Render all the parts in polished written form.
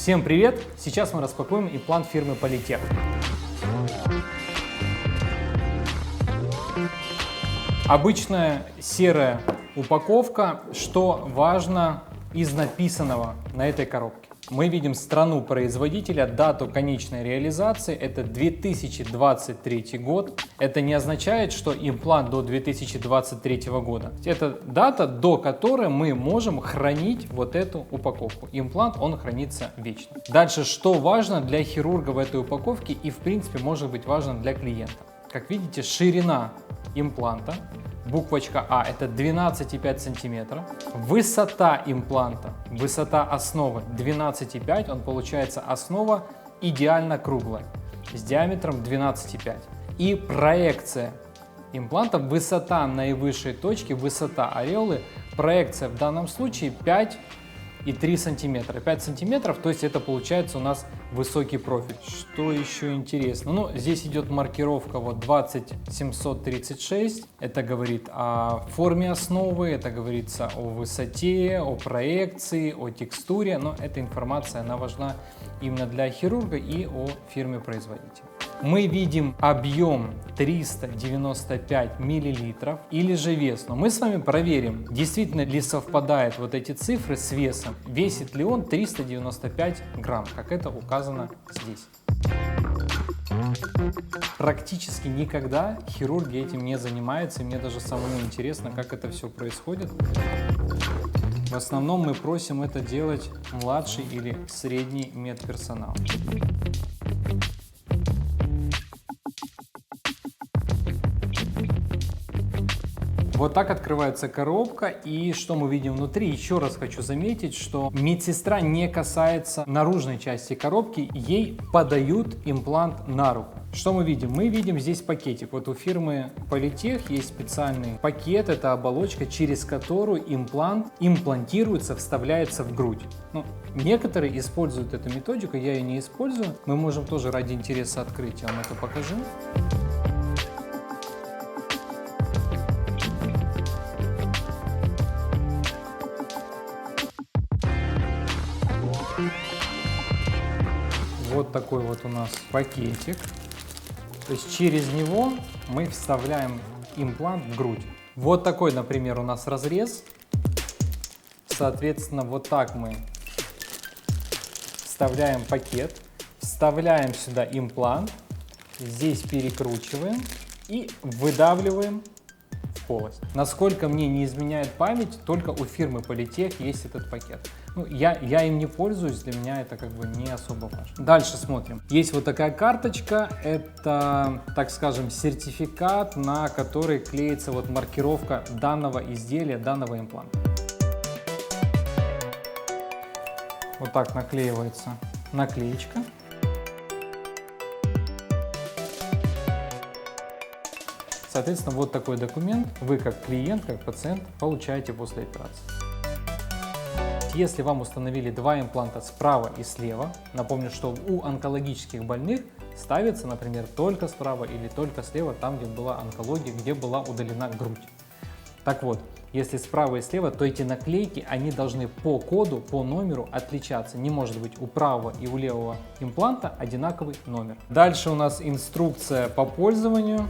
Всем привет! Сейчас мы распакуем имплант фирмы Polytech. Обычная серая упаковка. Что важно из написанного на этой коробке? Мы видим страну производителя, дату конечной реализации, это 2023 год. Это не означает, что имплант до 2023 года. Это дата, до которой мы можем хранить вот эту упаковку. Имплант, он хранится вечно. Дальше, что важно для хирурга в этой упаковке и в принципе может быть важно для клиента. Как видите, ширина импланта. Буквочка А – это 12,5 см. Высота импланта, высота основы 12,5, он получается основа идеально круглая, с диаметром 12,5. И проекция импланта, высота наивысшей точки, высота ореолы, проекция в данном случае 5,3 см. 5 сантиметров, то есть это получается у нас высокий профиль. Что еще интересно? Ну, здесь идет маркировка вот 20736. Это говорит о форме основы, это говорится о высоте, о проекции, о текстуре. Но эта информация, она важна именно для хирурга и о фирме-производителя. Мы видим объем 395 миллилитров или же вес. Но мы с вами проверим, действительно ли совпадают вот эти цифры с весом. Весит ли он 395 грамм, как это указано здесь. Практически никогда хирурги этим не занимаются, и мне даже самому интересно, как это все происходит. В основном мы просим это делать младший или средний медперсонал. Вот так открывается коробка, и что мы видим внутри? Еще раз хочу заметить, что медсестра не касается наружной части коробки, ей подают имплант на руку. Что мы видим? Мы видим здесь пакетик. Вот у фирмы Polytech есть специальный пакет, это оболочка, через которую имплант имплантируется, вставляется в грудь. Ну, некоторые используют эту методику, я ее не использую. Мы можем тоже ради интереса открыть, я вам это покажу. Вот такой вот у нас пакетик. То есть через него мы вставляем имплант в грудь. Вот такой, например, у нас разрез. Соответственно, вот так мы вставляем пакет, вставляем сюда имплант, здесь перекручиваем и выдавливаем в полость. Насколько мне не изменяет память, только у фирмы Polytech есть этот пакет. Ну, я им не пользуюсь, для меня это как бы не особо важно. Дальше смотрим. Есть вот такая карточка, это, так скажем, сертификат, на который клеится вот маркировка данного изделия, данного импланта. Вот так наклеивается наклеечка. Соответственно, вот такой документ вы как клиент, как пациент получаете после операции. Если вам установили два импланта справа и слева, напомню, что у онкологических больных ставится, например, только справа или только слева, там, где была онкология, где была удалена грудь. Так вот, если справа и слева, то эти наклейки, они должны по коду, по номеру отличаться. Не может быть у правого и у левого импланта одинаковый номер. Дальше у нас инструкция по пользованию.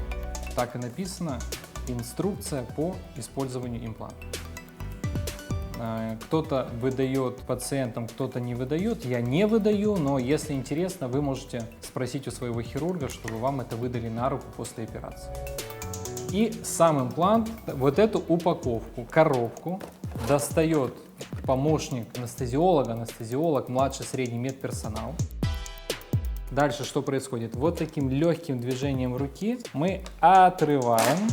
Так и написано, инструкция по использованию импланта. Кто-то выдает пациентам, кто-то не выдает. Я не выдаю, но если интересно, вы можете спросить у своего хирурга, чтобы вам это выдали на руку после операции. И сам имплант, вот эту упаковку, коробку достает помощник анестезиолога, анестезиолог, младший, средний медперсонал. Дальше что происходит? Вот таким легким движением руки мы отрываем.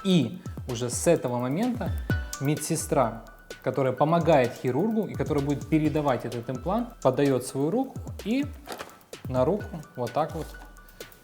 И уже с этого момента медсестра, которая помогает хирургу и которая будет передавать этот имплант, подает свою руку, и на руку вот так вот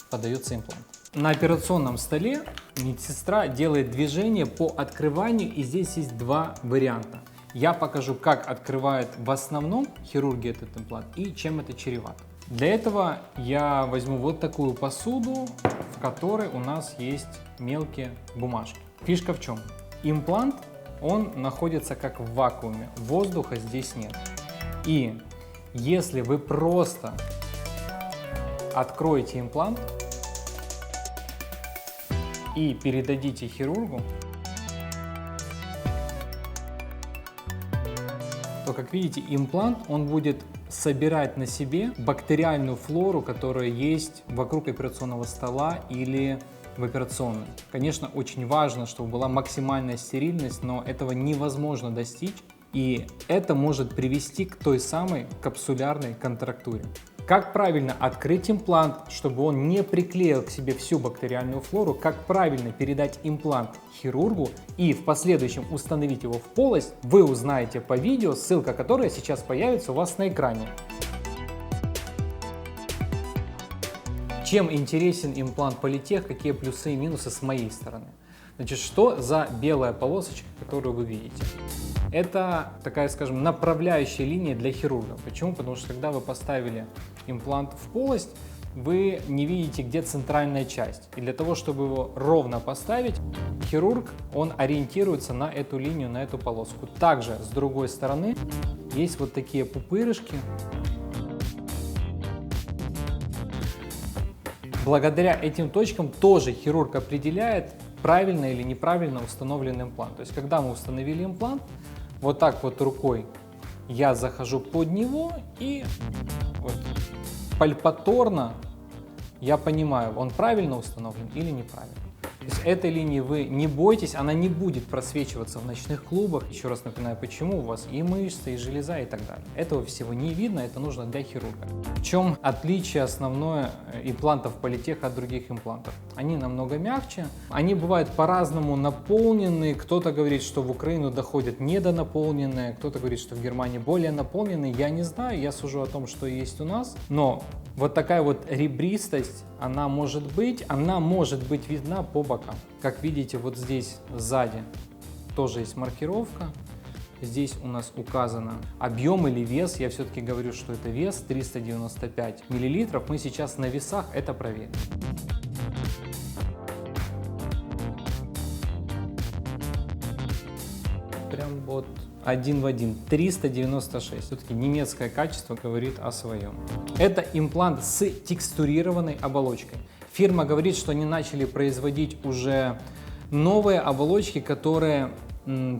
подается имплант. На операционном столе медсестра делает движение по открыванию, и здесь есть два варианта. Я покажу, как открывают в основном хирурги этот имплант и чем это чревато. Для этого я возьму вот такую посуду, в которой у нас есть мелкие бумажки. Фишка в чем? Имплант он находится как в вакууме, воздуха здесь нет. И если вы просто откроете имплант и передадите хирургу, то, как видите, имплант, он будет собирать на себе бактериальную флору, которая есть вокруг операционного стола или в операционной. Конечно, очень важно, чтобы была максимальная стерильность, но этого невозможно достичь, и это может привести к той самой капсулярной контрактуре. Как правильно открыть имплант, чтобы он не приклеил к себе всю бактериальную флору, как правильно передать имплант хирургу и в последующем установить его в полость, вы узнаете по видео, ссылка которой сейчас появится у вас на экране. Чем интересен имплант Polytech, какие плюсы и минусы с моей стороны? Значит, что за белая полосочка, которую вы видите? Это такая, скажем, направляющая линия для хирурга. Почему? Потому что когда вы поставили имплант в полость, вы не видите, где центральная часть. И для того, чтобы его ровно поставить, хирург, он ориентируется на эту линию, на эту полоску. Также, с другой стороны, есть вот такие пупырышки. Благодаря этим точкам тоже хирург определяет, правильно или неправильно установлен имплант. То есть, когда мы установили имплант, вот так вот рукой я захожу под него и вот пальпаторно я понимаю, он правильно установлен или неправильно. То есть этой линии вы не бойтесь, она не будет просвечиваться в ночных клубах. Еще раз напоминаю, почему у вас и мышцы, и железа, и так далее. Этого всего не видно, это нужно для хирурга. В чем отличие основное имплантов Polytech от других имплантов? Они намного мягче, они бывают по-разному наполнены. Кто-то говорит, что в Украину доходят недонаполненные, кто-то говорит, что в Германии более наполненные. Я не знаю, я сужу о том, что есть у нас, но вот такая вот ребристость, она может быть видна по бокам. Как видите, вот здесь сзади тоже есть маркировка. Здесь у нас указано объем или вес. Я все-таки говорю, что это вес 395 миллилитров. Мы сейчас на весах это проверим. Прям вот один в один, 396. Все-таки немецкое качество говорит о своем. Это имплант с текстурированной оболочкой. Фирма говорит, что они начали производить уже новые оболочки, которые,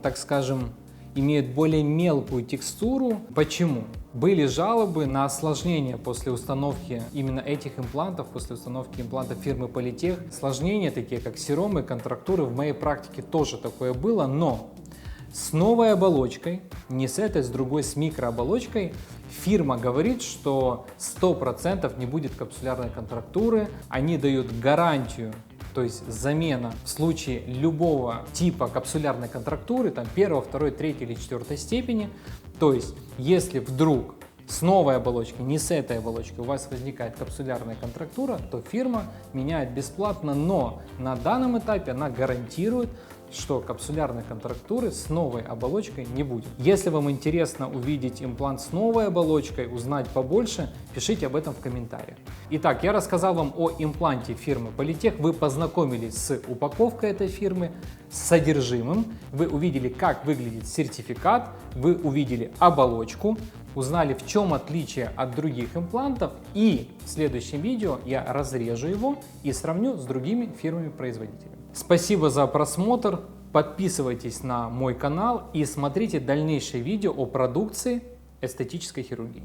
так скажем, имеют более мелкую текстуру. Почему? Были жалобы на осложнения после установки именно этих имплантов, после установки имплантов фирмы Polytech. Осложнения такие, как серомы, контрактуры, в моей практике тоже такое было, но с новой оболочкой, не с этой, с другой, с микрооболочкой, фирма говорит, что 100% не будет капсулярной контрактуры. Они дают гарантию, то есть замена в случае любого типа капсулярной контрактуры, там 1, 2, 3 или 4 степени. То есть, если вдруг с новой оболочкой, не с этой оболочкой, у вас возникает капсулярная контрактура, то фирма меняет бесплатно, но на данном этапе она гарантирует, что капсулярной контрактуры с новой оболочкой не будет. Если вам интересно увидеть имплант с новой оболочкой, узнать побольше, пишите об этом в комментариях. Итак, я рассказал вам о импланте фирмы Polytech, вы познакомились с упаковкой этой фирмы, с содержимым, вы увидели, как выглядит сертификат, вы увидели оболочку, узнали, в чем отличие от других имплантов, и в следующем видео я разрежу его и сравню с другими фирмами-производителями. Спасибо за просмотр, подписывайтесь на мой канал и смотрите дальнейшие видео о продукции эстетической хирургии.